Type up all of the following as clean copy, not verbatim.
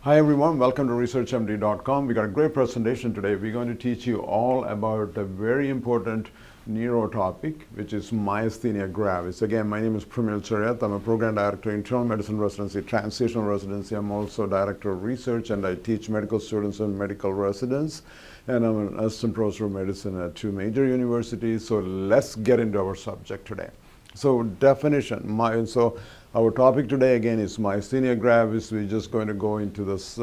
Hi everyone, welcome to researchmd.com. We got a great presentation today. We're going to teach you all about a very important neuro topic, which is myasthenia gravis. Again, my name is Pramil Cheriyath. I'm a program director, internal medicine residency, translational residency. I'm also director of research, and I teach medical students and medical residents. And I'm an assistant professor of medicine at two major universities. So let's get into our subject today. So definition, our topic today again is myasthenia gravis. We're just going to go into this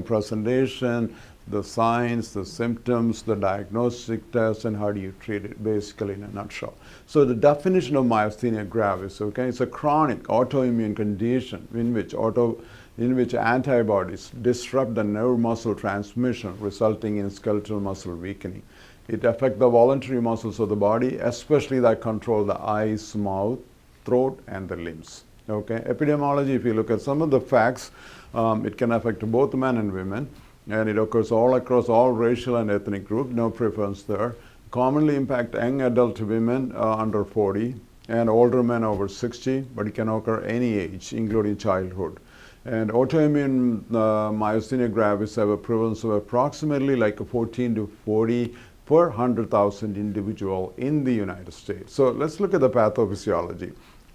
presentation, the signs, the symptoms, the diagnostic tests, and how do you treat it, basically in a nutshell. So the definition of myasthenia gravis, okay, it's a chronic autoimmune condition in which antibodies disrupt the nerve muscle transmission, resulting in skeletal muscle weakening. It affects the voluntary muscles of the body, especially that control the eyes, mouth, throat, and the limbs. Okay, epidemiology, if you look at some of the facts, it can affect both men and women, and it occurs all across all racial and ethnic groups, no preference there. Commonly impact young adult women under 40 and older men over 60, but it can occur any age, including childhood. And autoimmune myasthenia gravis have a prevalence of approximately like 14 to 40 per 100,000 individual in the United States. So let's look at the pathophysiology.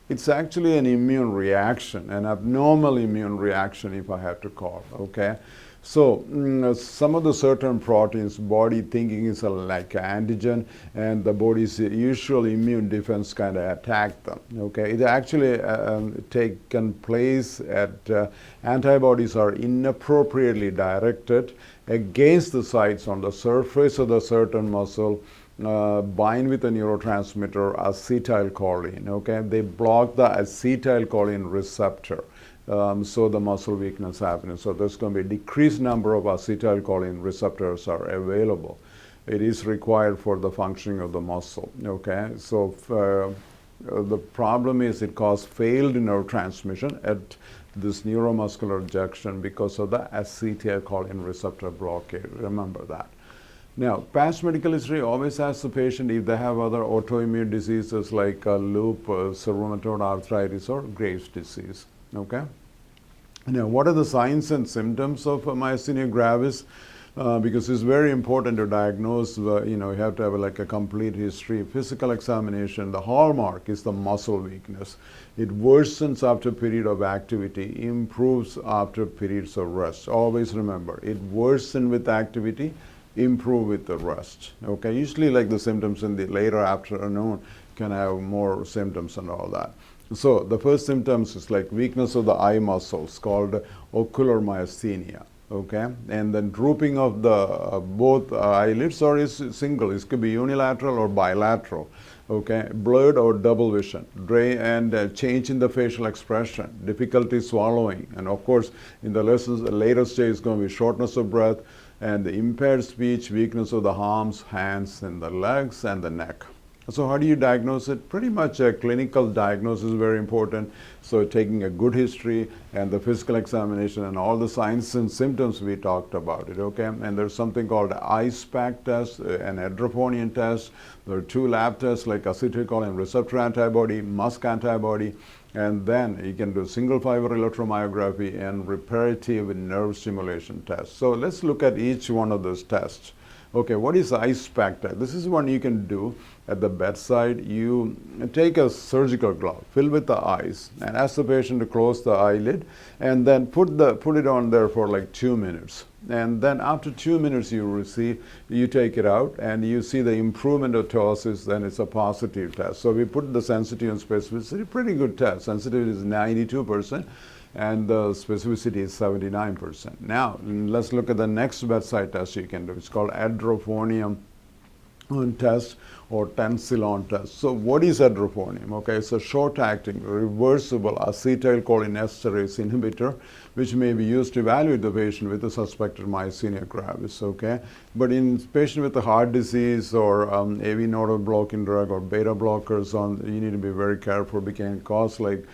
It's actually an immune reaction, an abnormal immune reaction, if I have to call, okay? So some of the certain proteins, body thinking is like an antigen, and the body's usual immune defense kind of attack them, okay? It actually taken place at antibodies are inappropriately directed against the sites on the surface of the certain muscle, bind with a neurotransmitter acetylcholine, okay? They block the acetylcholine receptor. So the muscle weakness happens. So there's going to be a decreased number of acetylcholine receptors are available. It is required for the functioning of the muscle, okay? So the problem is it causes failed neurotransmission at this neuromuscular junction because of the acetylcholine receptor blockade. Remember that. Now, past medical history always asks the patient if they have other autoimmune diseases like lupus, rheumatoid arthritis, or Graves' disease. Okay. Now, what are the signs and symptoms of myasthenia gravis? Because it's very important to diagnose. You have to have like a complete history, physical examination. The hallmark is the muscle weakness. It worsens after a period of activity, improves after periods of rest. Always remember, it worsens with activity, improve with the rest. Okay, usually like the symptoms in the later afternoon can have more symptoms and all that. So the first symptoms is like weakness of the eye muscles called ocular myasthenia. Okay, and then drooping of the both eyelids, or is single. It could be unilateral or bilateral. Okay, blurred or double vision, and change in the facial expression, difficulty swallowing, and of course in the later stage is going to be shortness of breath, and the impaired speech, weakness of the arms, hands, and the legs, and the neck. So how do you diagnose it? Pretty much a clinical diagnosis is very important. So taking a good history and the physical examination and all the signs and symptoms we talked about it, okay? And there's something called ISPAC test, an EDROPHONIUM test. There are two lab tests like acetylcholine receptor antibody, MUSK antibody, and then you can do single fiber electromyography and reparative nerve stimulation test. So let's look at each one of those tests. Okay, what is ISPAC test? This is one you can do at the bedside. You take a surgical glove, fill with the ice, and ask the patient to close the eyelid, and then put it on there for like 2 minutes. And then after 2 minutes, you take it out, and you see the improvement of ptosis. Then it's a positive test. So we put the sensitivity and specificity, pretty good test. Sensitivity is 92%. And the specificity is 79%. Now, let's look at the next bedside test you can do. It's called EDROPHONIUM test or TENSILON test. So what is EDROPHONIUM? Okay, it's a short-acting, reversible acetylcholinesterase inhibitor, which may be used to evaluate the patient with a suspected myasthenia gravis, okay? But in patient with a heart disease or AV nodal blocking drug or beta blockers, you need to be very careful because it can cause like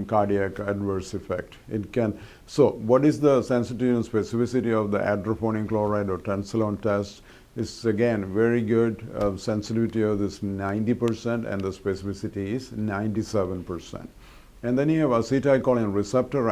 cardiac adverse effect. It can. So what is the sensitivity and specificity of the EDROPHONIUM chloride or TENSILON test? It's again very good. Sensitivity of this 90% and the specificity is 97%. And then you have acetylcholine receptor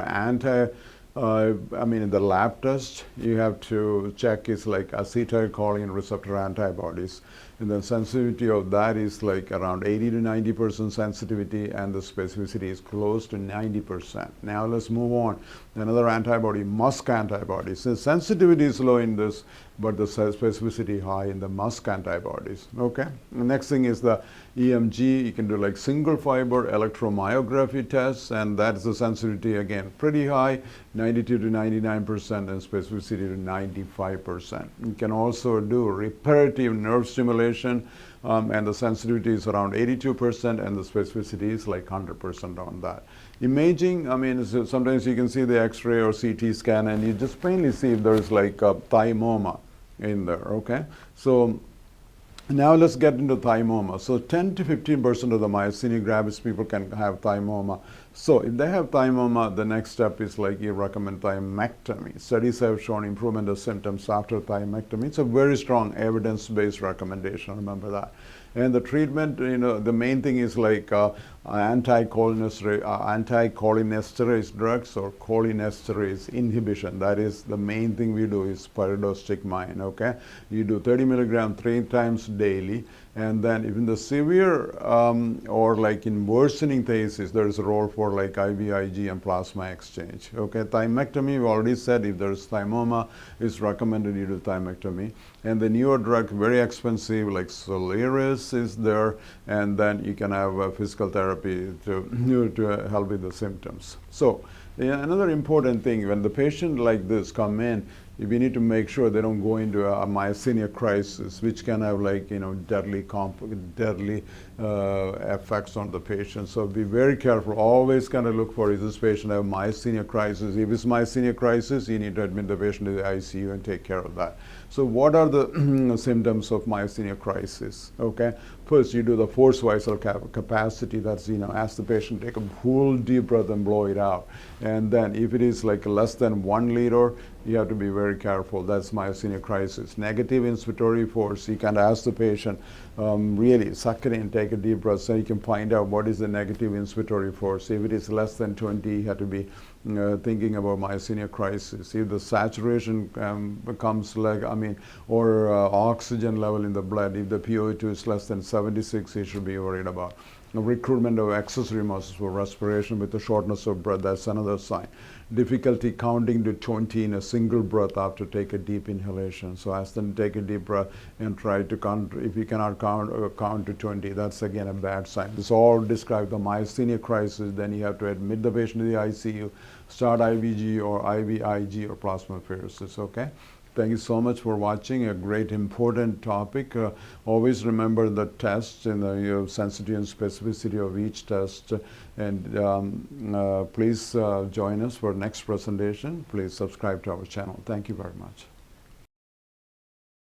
I mean, in the lab test, you have to check is like acetylcholine receptor antibodies. And the sensitivity of that is like around 80 to 90% sensitivity, and the specificity is close to 90%. Now let's move on. Another antibody, MUSK antibodies. So sensitivity is low in this, but the specificity high in the MUSK antibodies. Okay. The next thing is the EMG. You can do like single fiber electromyography tests, and that's the sensitivity again pretty high, 92 to 99%, and specificity to 95%. You can also do reparative nerve stimulation, and the sensitivity is around 82%, and the specificity is like 100% on that. Imaging, I mean, sometimes you can see the X-ray or CT scan, and you just plainly see if there's like a THYMOMA in there. Okay, so now let's get into THYMOMA. So 10 to 15% of the myasthenia gravis people can have THYMOMA. So if they have THYMOMA, the next step is like you recommend thymectomy. Studies have shown improvement of symptoms after thymectomy. It's a very strong evidence-based recommendation, remember that. And the treatment, you know, the main thing is like anticholinesterase drugs or cholinesterase inhibition. That is the main thing we do is pyridostigmine. Okay, you do 30 milligram 3 times daily, and then even the severe or like in worsening cases, there is a role for like IVIG and plasma exchange. Okay, thymectomy, we already said if there's THYMOMA, it's recommended you do thymectomy. And the newer drug, very expensive, like CHLORIDE is there, and then you can have physical therapy to help with the symptoms. So yeah, another important thing, when the patient like this come in, we need to make sure they don't go into a myasthenia crisis, which can have like, you know, deadly effects on the patient. So be very careful. Always kind of look for, is this patient have myasthenia crisis? If it's myasthenia crisis, you need to admit the patient to the ICU and take care of that. So what are the symptoms of myasthenia crisis? Okay, first you do the forced visceral capacity. That's, you know, ask the patient take a full deep breath and blow it out. And then if it is like less than 1 liter, you have to be very careful. That's myasthenia crisis. Negative inspiratory force, you can ask the patient, really suck it in, take a deep breath, so you can find out what is the negative inspiratory force. If it is less than 20, you have to be thinking about myasthenia crisis. If the saturation becomes like, I mean, or oxygen level in the blood, if the PO2 is less than 76, you should be worried about. Recruitment of accessory muscles for respiration with the shortness of breath, that's another sign. Difficulty counting to 20 in a single breath after take a deep inhalation. So ask them to take a deep breath and try to count. If you cannot count to 20, that's again a bad sign. This all describe the myasthenia crisis. Then you have to admit the patient to the ICU, start IVG or IVIG or plasmapheresis. Okay. Thank you so much for watching. A great important topic. Always remember the tests and the sensitivity and specificity of each test. And please join us for next presentation. Please subscribe to our channel. Thank you very much.